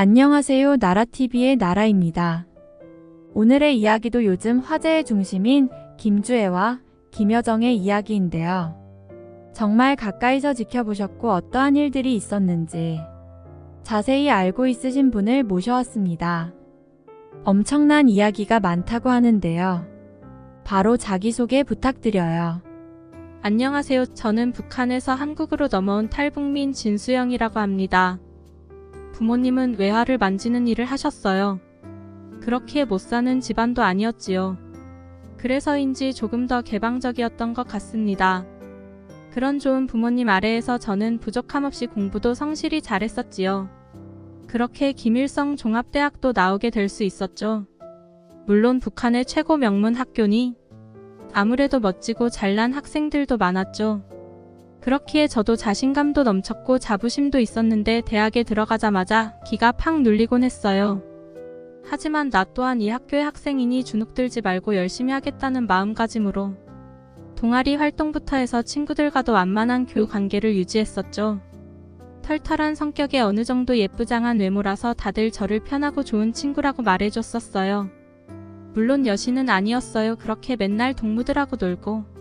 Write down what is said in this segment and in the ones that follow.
안녕하세요. 나라TV의 나라입니다. 오늘의 이야기도 요즘 화제의 중심인 김주애와 김여정의 이야기인데요. 정말 가까이서 지켜보셨고 어떠한 일들이 있었는지 자세히 알고 있으신 분을 모셔왔습니다. 엄청난 이야기가 많다고 하는데요. 바로 자기소개 부탁드려요. 안녕하세요. 저는 북한에서 한국으로 넘어온 탈북민 진수영이라고 합니다. 부모님은 외화를 만지는 일을 하셨어요. 그렇게 못 사는 집안도 아니었지요. 그래서인지 조금 더 개방적이었던 것 같습니다. 그런 좋은 부모님 아래에서 저는 부족함 없이 공부도 성실히 잘했었지요. 그렇게 김일성 종합대학도 나오게 될 수 있었죠. 물론 북한의 최고 명문 학교니 아무래도 멋지고 잘난 학생들도 많았죠. 그렇기에 저도 자신감도 넘쳤고 자부심도 있었는데 대학에 들어가자마자 기가 팍 눌리곤 했어요. 하지만 나 또한 이 학교의 학생이니 주눅들지 말고 열심히 하겠다는 마음가짐으로 동아리 활동부터 해서 친구들과도 완만한 교육 관계를 유지했었죠. 털털한 성격에 어느 정도 예쁘장한 외모라서 다들 저를 편하고 좋은 친구라고 말해줬었어요. 물론 여신은 아니었어요. 그렇게 맨날 동무들하고 놀고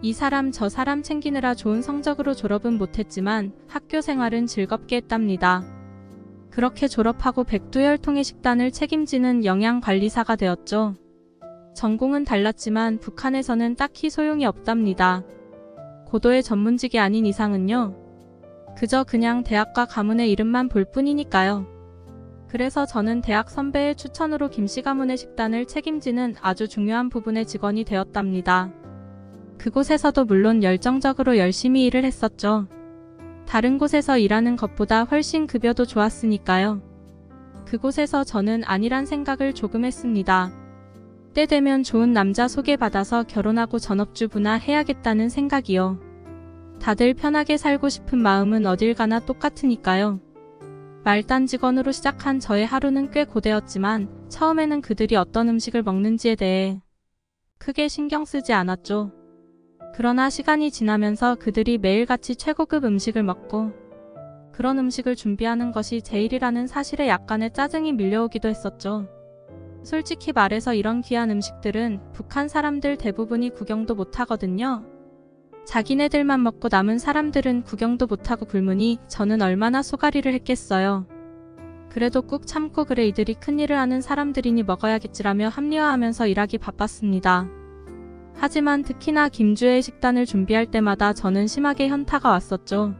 이 사람 저 사람 챙기느라 좋은 성적으로 졸업은 못했지만 학교 생활은 즐겁게 했답니다. 그렇게 졸업하고 백두혈통의 식단을 책임지는 영양관리사가 되었죠. 전공은 달랐지만 북한에서는 딱히 소용이 없답니다. 고도의 전문직이 아닌 이상은요. 그저 그냥 대학과 가문의 이름만 볼 뿐이니까요. 그래서 저는 대학 선배의 추천으로 김씨 가문의 식단을 책임지는 아주 중요한 부분의 직원이 되었답니다. 그곳에서도 물론 열정적으로 열심히 일을 했었죠. 다른 곳에서 일하는 것보다 훨씬 급여도 좋았으니까요. 그곳에서 저는 아니란 생각을 조금 했습니다. 때 되면 좋은 남자 소개받아서 결혼하고 전업주부나 해야겠다는 생각이요. 다들 편하게 살고 싶은 마음은 어딜 가나 똑같으니까요. 말단 직원으로 시작한 저의 하루는 꽤 고되었지만 처음에는 그들이 어떤 음식을 먹는지에 대해 크게 신경 쓰지 않았죠. 그러나 시간이 지나면서 그들이 매일같이 최고급 음식을 먹고 그런 음식을 준비하는 것이 제 일이라는 사실에 약간의 짜증이 밀려오기도 했었죠. 솔직히 말해서 이런 귀한 음식들은 북한 사람들 대부분이 구경도 못하거든요. 자기네들만 먹고 남은 사람들은 구경도 못하고 굶으니 저는 얼마나 소가리를 했겠어요. 그래도 꾹 참고 그래 이들이 큰일을 하는 사람들이니 먹어야겠지라며 합리화하면서 일하기 바빴습니다. 하지만 특히나 김주애의 식단을 준비할 때마다 저는 심하게 현타가 왔었죠.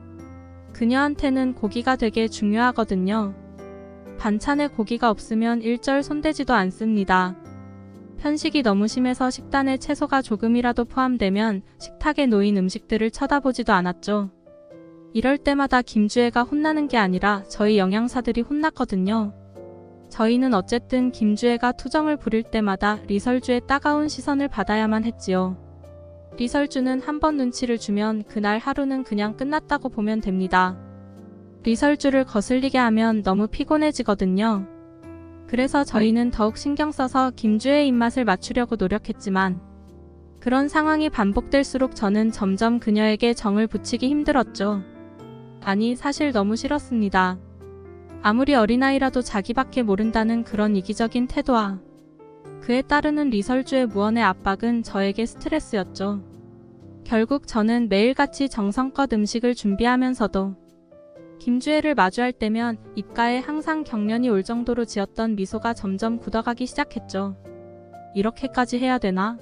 그녀한테는 고기가 되게 중요하거든요. 반찬에 고기가 없으면 일절 손대지도 않습니다. 편식이 너무 심해서 식단에 채소가 조금이라도 포함되면 식탁에 놓인 음식들을 쳐다보지도 않았죠. 이럴 때마다 김주애가 혼나는 게 아니라 저희 영양사들이 혼났거든요. 저희는 어쨌든 김주애가 투정을 부릴 때마다 리설주의 따가운 시선을 받아야만 했지요. 리설주는 한번 눈치를 주면 그날 하루는 그냥 끝났다고 보면 됩니다. 리설주를 거슬리게 하면 너무 피곤해지거든요. 그래서 저희는 더욱 신경 써서 김주애의 입맛을 맞추려고 노력했지만 그런 상황이 반복될수록 저는 점점 그녀에게 정을 붙이기 힘들었죠. 아니, 사실 너무 싫었습니다. 아무리 어린아이라도 자기밖에 모른다는 그런 이기적인 태도와 그에 따르는 리설주의 무언의 압박은 저에게 스트레스였죠. 결국 저는 매일같이 정성껏 음식을 준비하면서도 김주애를 마주할 때면 입가에 항상 경련이 올 정도로 지었던 미소가 점점 굳어가기 시작했죠. 이렇게까지 해야 되나?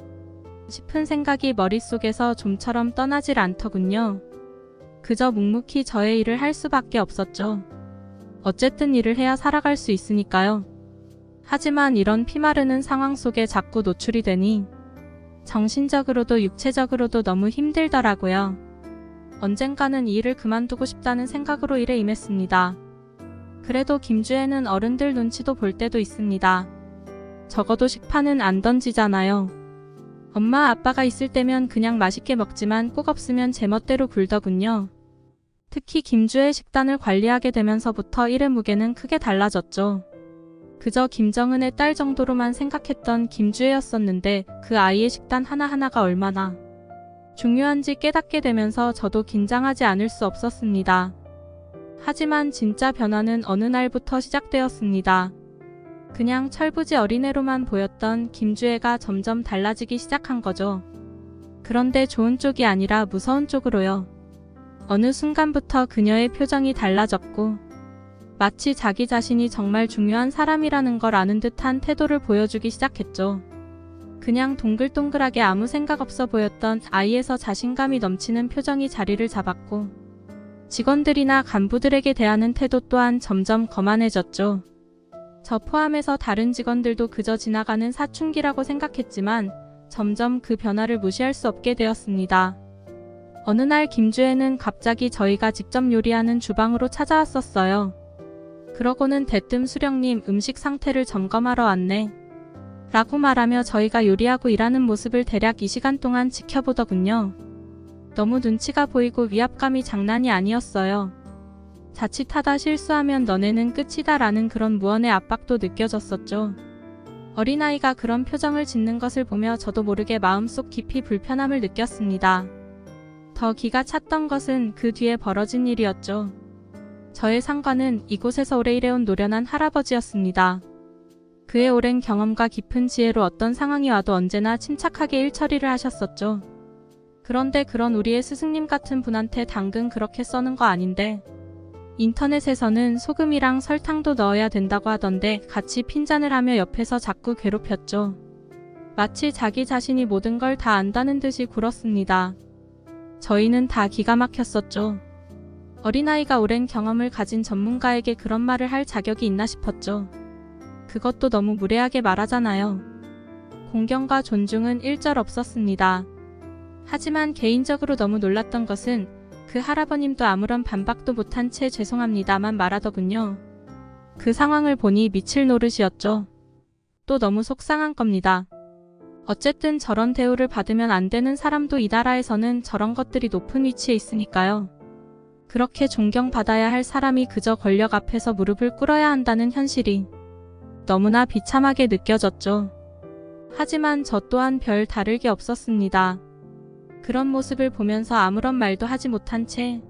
싶은 생각이 머릿속에서 좀처럼 떠나질 않더군요. 그저 묵묵히 저의 일을 할 수밖에 없었죠. 어쨌든 일을 해야 살아갈 수 있으니까요. 하지만 이런 피마르는 상황 속에 자꾸 노출이 되니 정신적으로도 육체적으로도 너무 힘들더라고요. 언젠가는 이 일을 그만두고 싶다는 생각으로 일에 임했습니다. 그래도 김주애는 어른들 눈치도 볼 때도 있습니다. 적어도 식판은 안 던지잖아요. 엄마 아빠가 있을 때면 그냥 맛있게 먹지만 꼭 없으면 제멋대로 굴더군요. 특히 김주애의 식단을 관리하게 되면서부터 일의 무게는 크게 달라졌죠. 그저 김정은의 딸 정도로만 생각했던 김주애였었는데 그 아이의 식단 하나하나가 얼마나 중요한지 깨닫게 되면서 저도 긴장하지 않을 수 없었습니다. 하지만 진짜 변화는 어느 날부터 시작되었습니다. 그냥 철부지 어린애로만 보였던 김주애가 점점 달라지기 시작한 거죠. 그런데 좋은 쪽이 아니라 무서운 쪽으로요. 어느 순간부터 그녀의 표정이 달라졌고 마치 자기 자신이 정말 중요한 사람이라는 걸 아는 듯한 태도를 보여주기 시작했죠. 그냥 동글동글하게 아무 생각 없어 보였던 아이에서 자신감이 넘치는 표정이 자리를 잡았고 직원들이나 간부들에게 대하는 태도 또한 점점 거만해졌죠. 저 포함해서 다른 직원들도 그저 지나가는 사춘기라고 생각했지만 점점 그 변화를 무시할 수 없게 되었습니다. 어느 날 김주애는 갑자기 저희가 직접 요리하는 주방으로 찾아왔었어요. 그러고는 대뜸 수령님 음식 상태를 점검하러 왔네. 라고 말하며 저희가 요리하고 일하는 모습을 대략 2시간 동안 지켜보더군요. 너무 눈치가 보이고 위압감이 장난이 아니었어요. 자칫하다 실수하면 너네는 끝이다 라는 그런 무언의 압박도 느껴졌었죠. 어린아이가 그런 표정을 짓는 것을 보며 저도 모르게 마음속 깊이 불편함을 느꼈습니다. 더 기가 찼던 것은 그 뒤에 벌어진 일이었죠. 저의 상관은 이곳에서 오래 일해온 노련한 할아버지였습니다. 그의 오랜 경험과 깊은 지혜로 어떤 상황이 와도 언제나 침착하게 일 처리를 하셨었죠. 그런데 그런 우리의 스승님 같은 분한테 당근 그렇게 써는 거 아닌데 인터넷에서는 소금이랑 설탕도 넣어야 된다고 하던데 같이 핀잔을 하며 옆에서 자꾸 괴롭혔죠. 마치 자기 자신이 모든 걸 다 안다는 듯이 굴었습니다. 저희는 다 기가 막혔었죠. 어린아이가 오랜 경험을 가진 전문가에게 그런 말을 할 자격이 있나 싶었죠. 그것도 너무 무례하게 말하잖아요. 공경과 존중은 일절 없었습니다. 하지만 개인적으로 너무 놀랐던 것은 그 할아버님도 아무런 반박도 못한 채 죄송합니다만 말하더군요. 그 상황을 보니 미칠 노릇이었죠. 또 너무 속상한 겁니다. 어쨌든 저런 대우를 받으면 안 되는 사람도 이 나라에서는 저런 것들이 높은 위치에 있으니까요. 그렇게 존경받아야 할 사람이 그저 권력 앞에서 무릎을 꿇어야 한다는 현실이 너무나 비참하게 느껴졌죠. 하지만 저 또한 별 다를 게 없었습니다. 그런 모습을 보면서 아무런 말도 하지 못한 채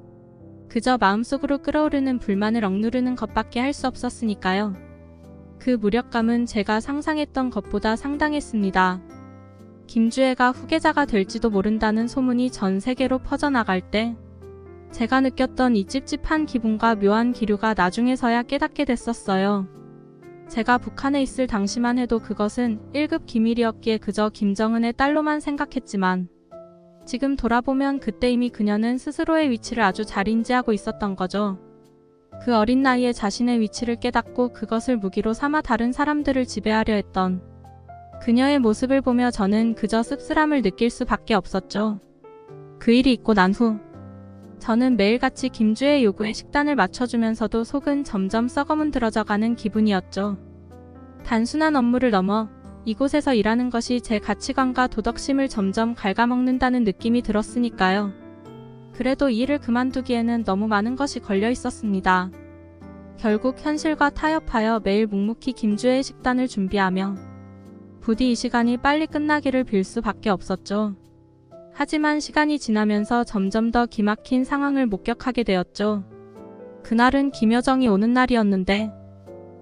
그저 마음속으로 끓어오르는 불만을 억누르는 것밖에 할 수 없었으니까요. 그 무력감은 제가 상상했던 것보다 상당했습니다. 김주애가 후계자가 될지도 모른다는 소문이 전 세계로 퍼져나갈 때 제가 느꼈던 이 찝찝한 기분과 묘한 기류가 나중에서야 깨닫게 됐었어요. 제가 북한에 있을 당시만 해도 그것은 1급 기밀이었기에 그저 김정은의 딸로만 생각했지만 지금 돌아보면 그때 이미 그녀는 스스로의 위치를 아주 잘 인지하고 있었던 거죠. 그 어린 나이에 자신의 위치를 깨닫고 그것을 무기로 삼아 다른 사람들을 지배하려 했던 그녀의 모습을 보며 저는 그저 씁쓸함을 느낄 수밖에 없었죠. 그 일이 있고 난 후 저는 매일같이 김주의 요구에 식단을 맞춰주면서도 속은 점점 썩어문드러져가는 기분이었죠. 단순한 업무를 넘어 이곳에서 일하는 것이 제 가치관과 도덕심을 점점 갉아먹는다는 느낌이 들었으니까요. 그래도 이 일을 그만두기에는 너무 많은 것이 걸려 있었습니다. 결국 현실과 타협하여 매일 묵묵히 김주의 식단을 준비하며 부디 이 시간이 빨리 끝나기를 빌 수밖에 없었죠. 하지만 시간이 지나면서 점점 더 기막힌 상황을 목격하게 되었죠. 그날은 김여정이 오는 날이었는데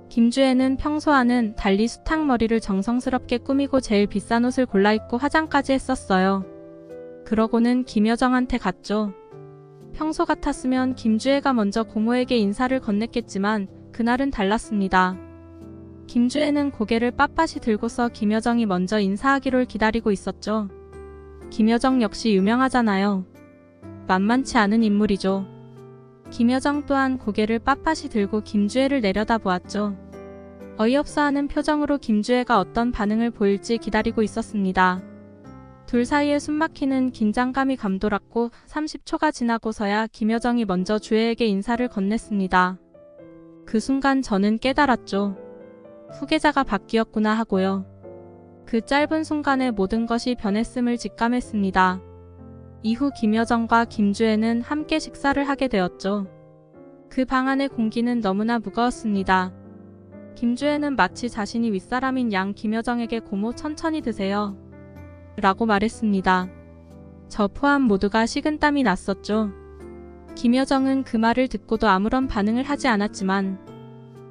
김주애는 평소와는 달리 수탉머리를 정성스럽게 꾸미고 제일 비싼 옷을 골라 입고 화장까지 했었어요. 그러고는 김여정한테 갔죠. 평소 같았으면 김주애가 먼저 고모에게 인사를 건넸겠지만 그날은 달랐습니다. 김주애는 고개를 빳빳이 들고서 김여정이 먼저 인사하기를 기다리고 있었죠. 김여정 역시 유명하잖아요. 만만치 않은 인물이죠. 김여정 또한 고개를 빳빳이 들고 김주애를 내려다보았죠. 어이없어하는 표정으로 김주애가 어떤 반응을 보일지 기다리고 있었습니다. 둘 사이에 숨막히는 긴장감이 감돌았고 30초가 지나고서야 김여정이 먼저 주애에게 인사를 건넸습니다. 그 순간 저는 깨달았죠. 후계자가 바뀌었구나 하고요. 그 짧은 순간에 모든 것이 변했음을 직감했습니다. 이후 김여정과 김주애는 함께 식사를 하게 되었죠. 그 방 안의 공기는 너무나 무거웠습니다. 김주애는 마치 자신이 윗사람인 양 김여정에게 고모 천천히 드세요. 라고 말했습니다. 저 포함 모두가 식은땀이 났었죠. 김여정은 그 말을 듣고도 아무런 반응을 하지 않았지만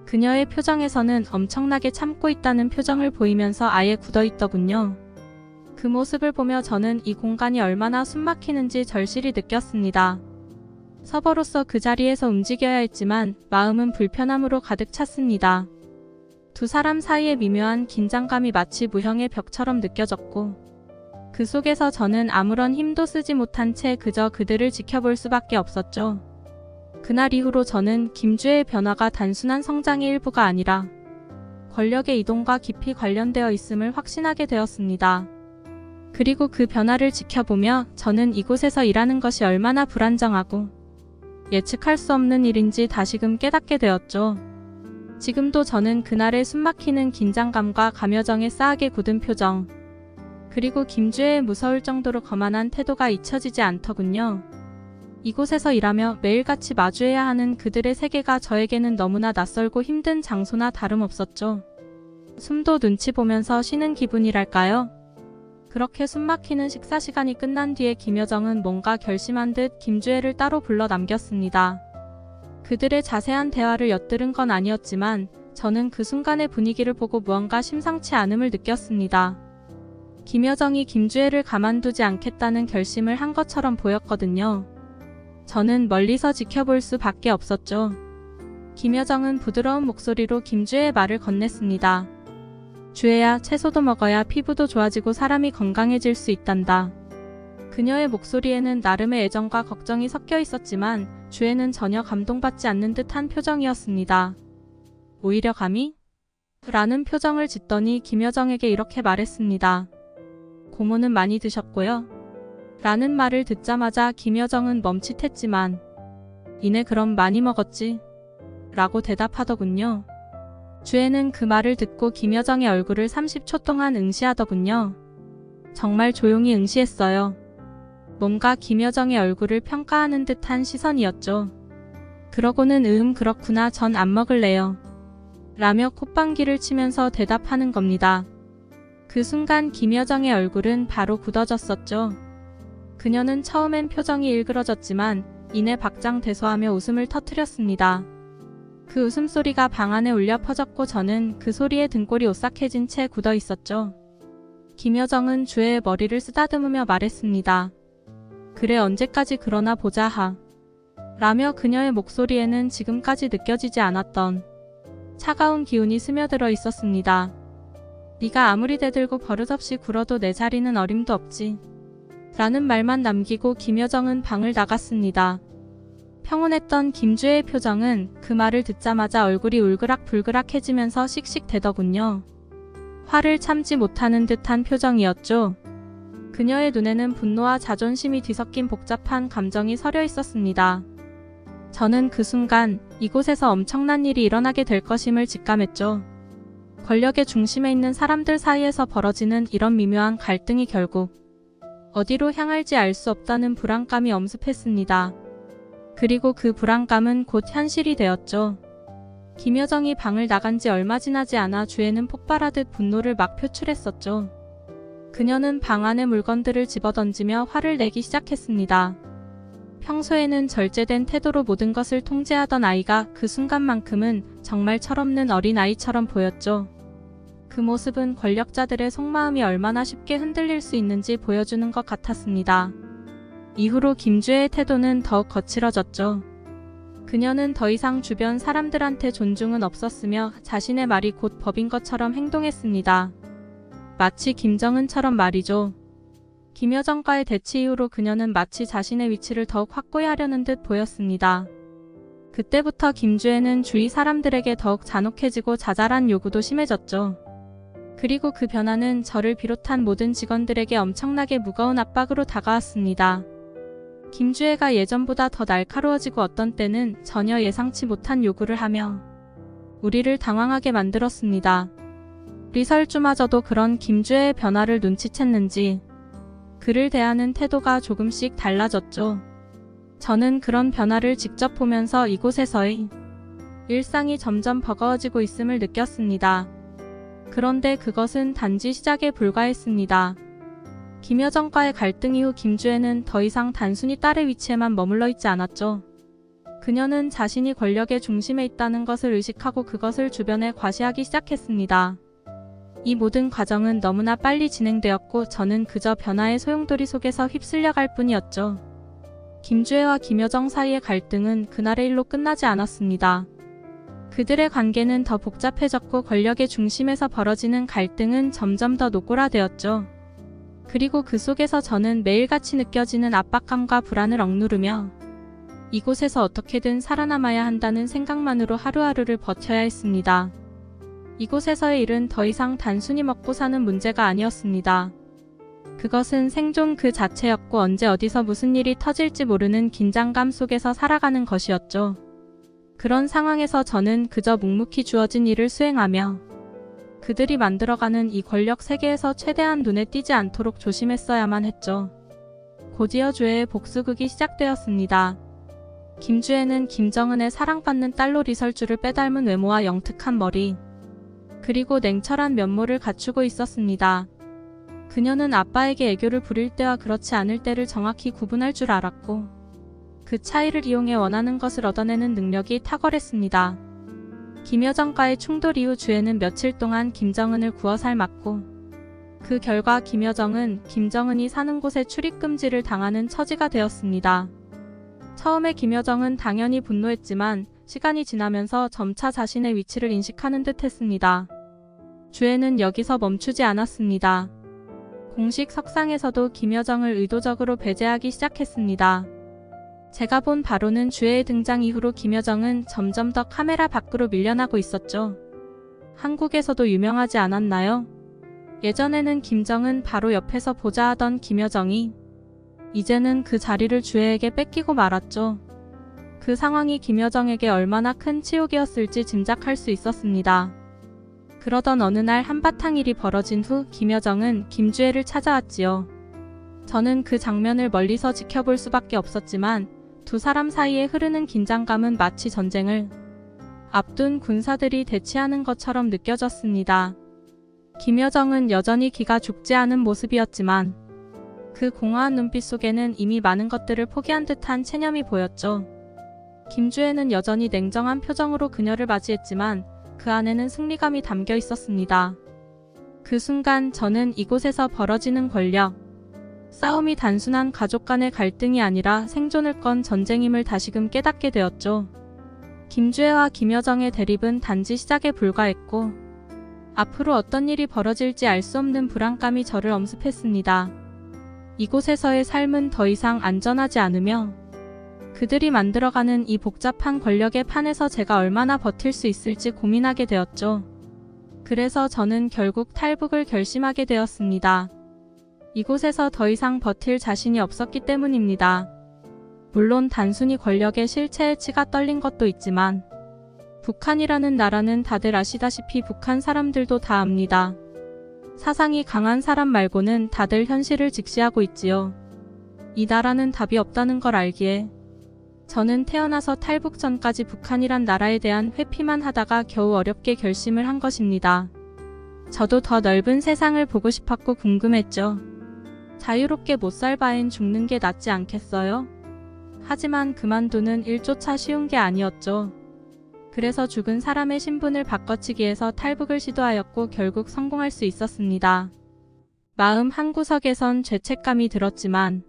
그녀의 표정에서는 엄청나게 참고 있다는 표정을 보이면서 아예 굳어있더군요. 그 모습을 보며 저는 이 공간이 얼마나 숨막히는지 절실히 느꼈습니다. 서버로서 그 자리에서 움직여야 했지만 마음은 불편함으로 가득 찼습니다. 두 사람 사이의 미묘한 긴장감이 마치 무형의 벽처럼 느껴졌고 그 속에서 저는 아무런 힘도 쓰지 못한 채 그저 그들을 지켜볼 수밖에 없었죠. 그날 이후로 저는 김주혜의 변화가 단순한 성장의 일부가 아니라 권력의 이동과 깊이 관련되어 있음을 확신하게 되었습니다. 그리고 그 변화를 지켜보며 저는 이곳에서 일하는 것이 얼마나 불안정하고 예측할 수 없는 일인지 다시금 깨닫게 되었죠. 지금도 저는 그날의 숨막히는 긴장감과 감여정의 싸하게 굳은 표정, 그리고 김주혜의 무서울 정도로 거만한 태도가 잊혀지지 않더군요. 이곳에서 일하며 매일같이 마주해야 하는 그들의 세계가 저에게는 너무나 낯설고 힘든 장소나 다름없었죠. 숨도 눈치 보면서 쉬는 기분이랄까요? 그렇게 숨막히는 식사 시간이 끝난 뒤에 김여정은 뭔가 결심한 듯 김주혜를 따로 불러 남겼습니다. 그들의 자세한 대화를 엿들은 건 아니었지만 저는 그 순간의 분위기를 보고 무언가 심상치 않음을 느꼈습니다. 김여정이 김주혜를 가만두지 않겠다는 결심을 한 것처럼 보였거든요. 저는 멀리서 지켜볼 수밖에 없었죠. 김여정은 부드러운 목소리로 김주혜의 말을 건넸습니다. 주혜야, 채소도 먹어야 피부도 좋아지고 사람이 건강해질 수 있단다. 그녀의 목소리에는 나름의 애정과 걱정이 섞여 있었지만 주혜는 전혀 감동받지 않는 듯한 표정이었습니다. 오히려 감히? 라는 표정을 짓더니 김여정에게 이렇게 말했습니다. 고모는 많이 드셨고요. 라는 말을 듣자마자 김여정은 멈칫했지만 이내 그럼 많이 먹었지? 라고 대답하더군요. 주혜는 그 말을 듣고 김여정의 얼굴을 30초 동안 응시하더군요. 정말 조용히 응시했어요. 뭔가 김여정의 얼굴을 평가하는 듯한 시선이었죠. 그러고는 그렇구나, 전 안 먹을래요. 라며 콧방귀를 치면서 대답하는 겁니다. 그 순간 김여정의 얼굴은 바로 굳어졌었죠. 그녀는 처음엔 표정이 일그러졌지만 이내 박장대소하며 웃음을 터뜨렸습니다. 그 웃음소리가 방 안에 울려 퍼졌고 저는 그 소리에 등골이 오싹해진 채 굳어 있었죠. 김여정은 주혜의 머리를 쓰다듬으며 말했습니다. 그래, 언제까지 그러나 보자 하. 라며 그녀의 목소리에는 지금까지 느껴지지 않았던 차가운 기운이 스며들어 있었습니다. 네가 아무리 대들고 버릇없이 굴어도 내 자리는 어림도 없지. 라는 말만 남기고 김여정은 방을 나갔습니다. 평온했던 김주혜의 표정은 그 말을 듣자마자 얼굴이 울그락불그락해지면서 씩씩대더군요. 화를 참지 못하는 듯한 표정이었죠. 그녀의 눈에는 분노와 자존심이 뒤섞인 복잡한 감정이 서려 있었습니다. 저는 그 순간 이곳에서 엄청난 일이 일어나게 될 것임을 직감했죠. 권력의 중심에 있는 사람들 사이에서 벌어지는 이런 미묘한 갈등이 결국 어디로 향할지 알 수 없다는 불안감이 엄습했습니다. 그리고 그 불안감은 곧 현실이 되었죠. 김여정이 방을 나간 지 얼마 지나지 않아 주혜는 폭발하듯 분노를 막 표출했었죠. 그녀는 방 안의 물건들을 집어던지며 화를 내기 시작했습니다. 평소에는 절제된 태도로 모든 것을 통제하던 아이가 그 순간만큼은 정말 철없는 어린아이처럼 보였죠. 그 모습은 권력자들의 속마음이 얼마나 쉽게 흔들릴 수 있는지 보여주는 것 같았습니다. 이후로 김주혜의 태도는 더욱 거칠어졌죠. 그녀는 더 이상 주변 사람들한테 존중은 없었으며 자신의 말이 곧 법인 것처럼 행동했습니다. 마치 김정은처럼 말이죠. 김여정과의 대치 이후로 그녀는 마치 자신의 위치를 더욱 확고히 하려는 듯 보였습니다. 그때부터 김주혜는 주위 사람들에게 더욱 잔혹해지고 자잘한 요구도 심해졌죠. 그리고 그 변화는 저를 비롯한 모든 직원들에게 엄청나게 무거운 압박으로 다가왔습니다. 김주혜가 예전보다 더 날카로워지고 어떤 때는 전혀 예상치 못한 요구를 하며 우리를 당황하게 만들었습니다. 리설주마저도 그런 김주혜의 변화를 눈치챘는지 그를 대하는 태도가 조금씩 달라졌죠. 저는 그런 변화를 직접 보면서 이곳에서의 일상이 점점 버거워지고 있음을 느꼈습니다. 그런데 그것은 단지 시작에 불과했습니다. 김여정과의 갈등 이후 김주혜는 더 이상 단순히 딸의 위치에만 머물러 있지 않았죠. 그녀는 자신이 권력의 중심에 있다는 것을 의식하고 그것을 주변에 과시하기 시작했습니다. 이 모든 과정은 너무나 빨리 진행되었고 저는 그저 변화의 소용돌이 속에서 휩쓸려 갈 뿐이었죠. 김주혜와 김여정 사이의 갈등은 그날의 일로 끝나지 않았습니다. 그들의 관계는 더 복잡해졌고 권력의 중심에서 벌어지는 갈등은 점점 더 노골화되었죠. 그리고 그 속에서 저는 매일같이 느껴지는 압박감과 불안을 억누르며 이곳에서 어떻게든 살아남아야 한다는 생각만으로 하루하루를 버텨야 했습니다. 이곳에서의 일은 더 이상 단순히 먹고 사는 문제가 아니었습니다. 그것은 생존 그 자체였고 언제 어디서 무슨 일이 터질지 모르는 긴장감 속에서 살아가는 것이었죠. 그런 상황에서 저는 그저 묵묵히 주어진 일을 수행하며 그들이 만들어가는 이 권력 세계에서 최대한 눈에 띄지 않도록 조심했어야만 했죠. 곧이어 주혜의 복수극이 시작되었습니다. 김주혜는 김정은의 사랑받는 딸로 리설주를 빼닮은 외모와 영특한 머리, 그리고 냉철한 면모를 갖추고 있었습니다. 그녀는 아빠에게 애교를 부릴 때와 그렇지 않을 때를 정확히 구분할 줄 알았고 그 차이를 이용해 원하는 것을 얻어내는 능력이 탁월했습니다. 김여정과의 충돌 이후 주혜는 며칠 동안 김정은을 구워 삶았고 그 결과 김여정은 김정은이 사는 곳에 출입금지를 당하는 처지가 되었습니다. 처음에 김여정은 당연히 분노했지만 시간이 지나면서 점차 자신의 위치를 인식하는 듯 했습니다. 주혜는 여기서 멈추지 않았습니다. 공식 석상에서도 김여정을 의도적으로 배제하기 시작했습니다. 제가 본 바로는 주혜의 등장 이후로 김여정은 점점 더 카메라 밖으로 밀려나고 있었죠. 한국에서도 유명하지 않았나요? 예전에는 김정은 바로 옆에서 보좌하던 김여정이 이제는 그 자리를 주혜에게 뺏기고 말았죠. 그 상황이 김여정에게 얼마나 큰 치욕이었을지 짐작할 수 있었습니다. 그러던 어느 날 한바탕 일이 벌어진 후 김여정은 김주혜를 찾아왔지요. 저는 그 장면을 멀리서 지켜볼 수밖에 없었지만 두 사람 사이에 흐르는 긴장감은 마치 전쟁을 앞둔 군사들이 대치하는 것처럼 느껴졌습니다. 김여정은 여전히 기가 죽지 않은 모습이었지만 그 공허한 눈빛 속에는 이미 많은 것들을 포기한 듯한 체념이 보였죠. 김주혜는 여전히 냉정한 표정으로 그녀를 맞이했지만 그 안에는 승리감이 담겨 있었습니다. 그 순간 저는 이곳에서 벌어지는 권력 싸움이 단순한 가족 간의 갈등이 아니라 생존을 건 전쟁임을 다시금 깨닫게 되었죠. 김주혜와 김여정의 대립은 단지 시작에 불과했고 앞으로 어떤 일이 벌어질지 알 수 없는 불안감이 저를 엄습했습니다. 이곳에서의 삶은 더 이상 안전하지 않으며 그들이 만들어가는 이 복잡한 권력의 판에서 제가 얼마나 버틸 수 있을지 고민하게 되었죠. 그래서 저는 결국 탈북을 결심하게 되었습니다. 이곳에서 더 이상 버틸 자신이 없었기 때문입니다. 물론 단순히 권력의 실체에 치가 떨린 것도 있지만 북한이라는 나라는 다들 아시다시피 북한 사람들도 다 압니다. 사상이 강한 사람 말고는 다들 현실을 직시하고 있지요. 이 나라는 답이 없다는 걸 알기에 저는 태어나서 탈북 전까지 북한이란 나라에 대한 회피만 하다가 겨우 어렵게 결심을 한 것입니다. 저도 더 넓은 세상을 보고 싶었고 궁금했죠. 자유롭게 못 살 바엔 죽는 게 낫지 않겠어요? 하지만 그만두는 일조차 쉬운 게 아니었죠. 그래서 죽은 사람의 신분을 바꿔치기 해서 탈북을 시도하였고 결국 성공할 수 있었습니다. 마음 한구석에선 죄책감이 들었지만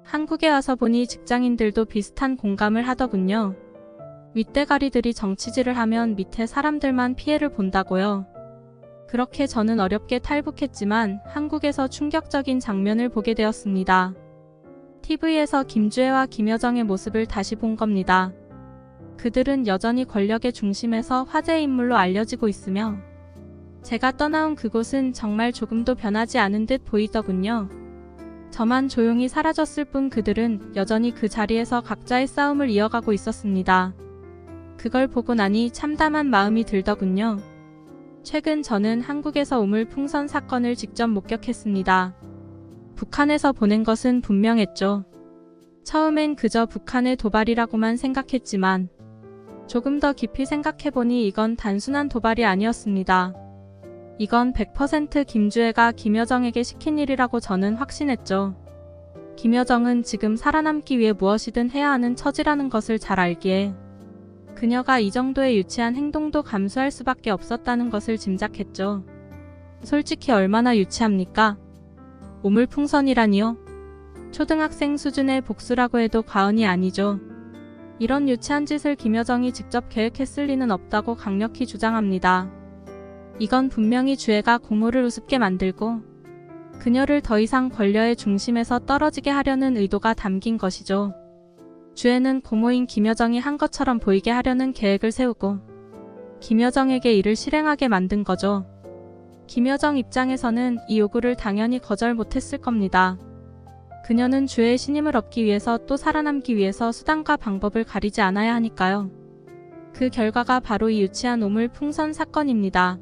한국에 와서 보니 직장인들도 비슷한 공감을 하더군요. 윗대가리들이 정치질을 하면 밑에 사람들만 피해를 본다고요. 그렇게 저는 어렵게 탈북했지만 한국에서 충격적인 장면을 보게 되었습니다. TV에서 김주혜와 김여정의 모습을 다시 본 겁니다. 그들은 여전히 권력의 중심에서 화제의 인물로 알려지고 있으며 제가 떠나온 그곳은 정말 조금도 변하지 않은 듯 보이더군요. 저만 조용히 사라졌을 뿐 그들은 여전히 그 자리에서 각자의 싸움을 이어가고 있었습니다. 그걸 보고 나니 참담한 마음이 들더군요. 최근 저는 한국에서 우물풍선 사건을 직접 목격했습니다. 북한에서 보낸 것은 분명했죠. 처음엔 그저 북한의 도발이라고만 생각했지만 조금 더 깊이 생각해보니 이건 단순한 도발이 아니었습니다. 이건 100% 김주혜가 김여정에게 시킨 일이라고 저는 확신했죠. 김여정은 지금 살아남기 위해 무엇이든 해야 하는 처지라는 것을 잘 알기에 그녀가 이 정도의 유치한 행동도 감수할 수밖에 없었다는 것을 짐작했죠. 솔직히 얼마나 유치합니까? 오물풍선이라니요? 초등학생 수준의 복수라고 해도 과언이 아니죠. 이런 유치한 짓을 김여정이 직접 계획했을 리는 없다고 강력히 주장합니다. 이건 분명히 주애가 고모를 우습게 만들고 그녀를 더 이상 권력의 중심에서 떨어지게 하려는 의도가 담긴 것이죠. 주애는 고모인 김여정이 한 것처럼 보이게 하려는 계획을 세우고 김여정에게 이를 실행하게 만든 거죠. 김여정 입장에서는 이 요구를 당연히 거절 못했을 겁니다. 그녀는 주애의 신임을 얻기 위해서 또 살아남기 위해서 수단과 방법을 가리지 않아야 하니까요. 그 결과가 바로 이 유치한 오물풍선 사건입니다.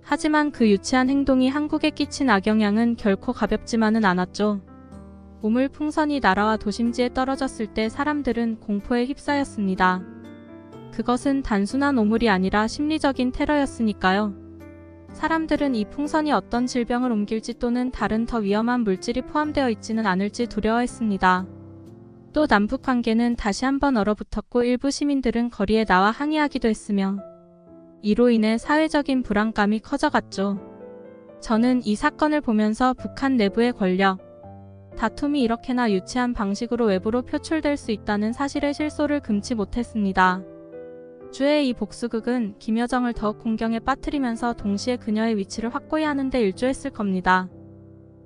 하지만 그 유치한 행동이 한국에 끼친 악영향은 결코 가볍지만은 않았죠. 오물풍선이 나라와 도심지에 떨어졌을 때 사람들은 공포에 휩싸였습니다. 그것은 단순한 오물이 아니라 심리적인 테러였으니까요. 사람들은 이 풍선이 어떤 질병을 옮길지 또는 다른 더 위험한 물질이 포함되어 있지는 않을지 두려워했습니다. 또 남북 관계는 다시 한번 얼어붙었고 일부 시민들은 거리에 나와 항의하기도 했으며 이로 인해 사회적인 불안감이 커져갔죠. 저는 이 사건을 보면서 북한 내부의 권력, 다툼이 이렇게나 유치한 방식으로 외부로 표출될 수 있다는 사실의 실소를 금치 못했습니다. 주의 이 복수극은 김여정을 더욱 공경에 빠뜨리면서 동시에 그녀의 위치를 확고히 하는 데 일조했을 겁니다.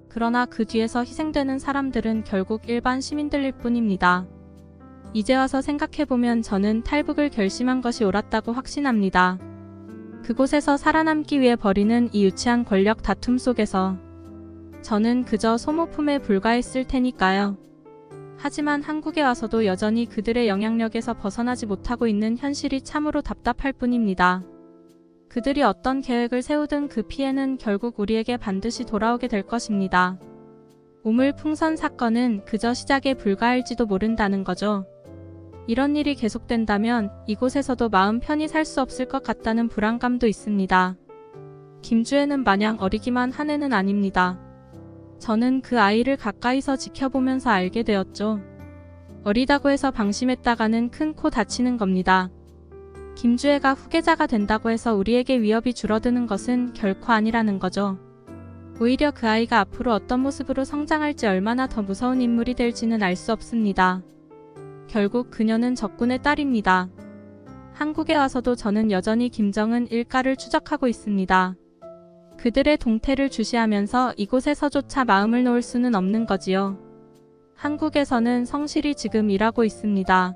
그러나 그 뒤에서 희생되는 사람들은 결국 일반 시민들일 뿐입니다. 이제 와서 생각해보면 저는 탈북을 결심한 것이 옳았다고 확신합니다. 그곳에서 살아남기 위해 벌이는 이 유치한 권력 다툼 속에서 저는 그저 소모품에 불과했을 테니까요. 하지만 한국에 와서도 여전히 그들의 영향력에서 벗어나지 못하고 있는 현실이 참으로 답답할 뿐입니다. 그들이 어떤 계획을 세우든 그 피해는 결국 우리에게 반드시 돌아오게 될 것입니다. 오물풍선 사건은 그저 시작에 불과할지도 모른다는 거죠. 이런 일이 계속된다면 이곳에서도 마음 편히 살 수 없을 것 같다는 불안감도 있습니다. 김주애는 마냥 어리기만 한 애는 아닙니다. 저는 그 아이를 가까이서 지켜보면서 알게 되었죠. 어리다고 해서 방심했다가는 큰 코 다치는 겁니다. 김주애가 후계자가 된다고 해서 우리에게 위협이 줄어드는 것은 결코 아니라는 거죠. 오히려 그 아이가 앞으로 어떤 모습으로 성장할지 얼마나 더 무서운 인물이 될지는 알 수 없습니다. 결국 그녀는 적군의 딸입니다. 한국에 와서도 저는 여전히 김정은 일가를 추적하고 있습니다. 그들의 동태를 주시하면서 이곳에서조차 마음을 놓을 수는 없는 거지요. 한국에서는 성실히 지금 일하고 있습니다.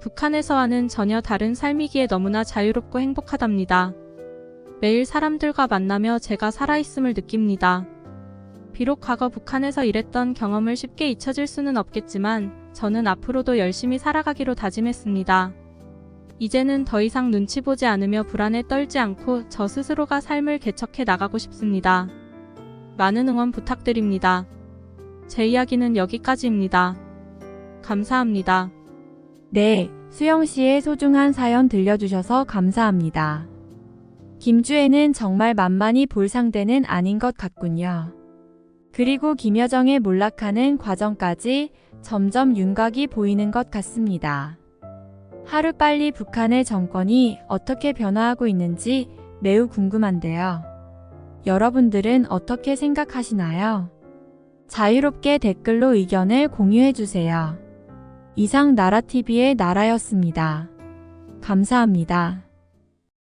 북한에서와는 전혀 다른 삶이기에 너무나 자유롭고 행복하답니다. 매일 사람들과 만나며 제가 살아있음을 느낍니다. 비록 과거 북한에서 일했던 경험을 쉽게 잊혀질 수는 없겠지만 저는 앞으로도 열심히 살아가기로 다짐했습니다. 이제는 더 이상 눈치 보지 않으며 불안에 떨지 않고 저 스스로가 삶을 개척해 나가고 싶습니다. 많은 응원 부탁드립니다. 제 이야기는 여기까지입니다. 감사합니다. 네, 수영 씨의 소중한 사연 들려주셔서 감사합니다. 김주애는 정말 만만히 볼 상대는 아닌 것 같군요. 그리고 김여정의 몰락하는 과정까지 점점 윤곽이 보이는 것 같습니다. 하루빨리 북한의 정권이 어떻게 변화하고 있는지 매우 궁금한데요. 여러분들은 어떻게 생각하시나요? 자유롭게 댓글로 의견을 공유해주세요. 이상 나라TV의 나라였습니다. 감사합니다.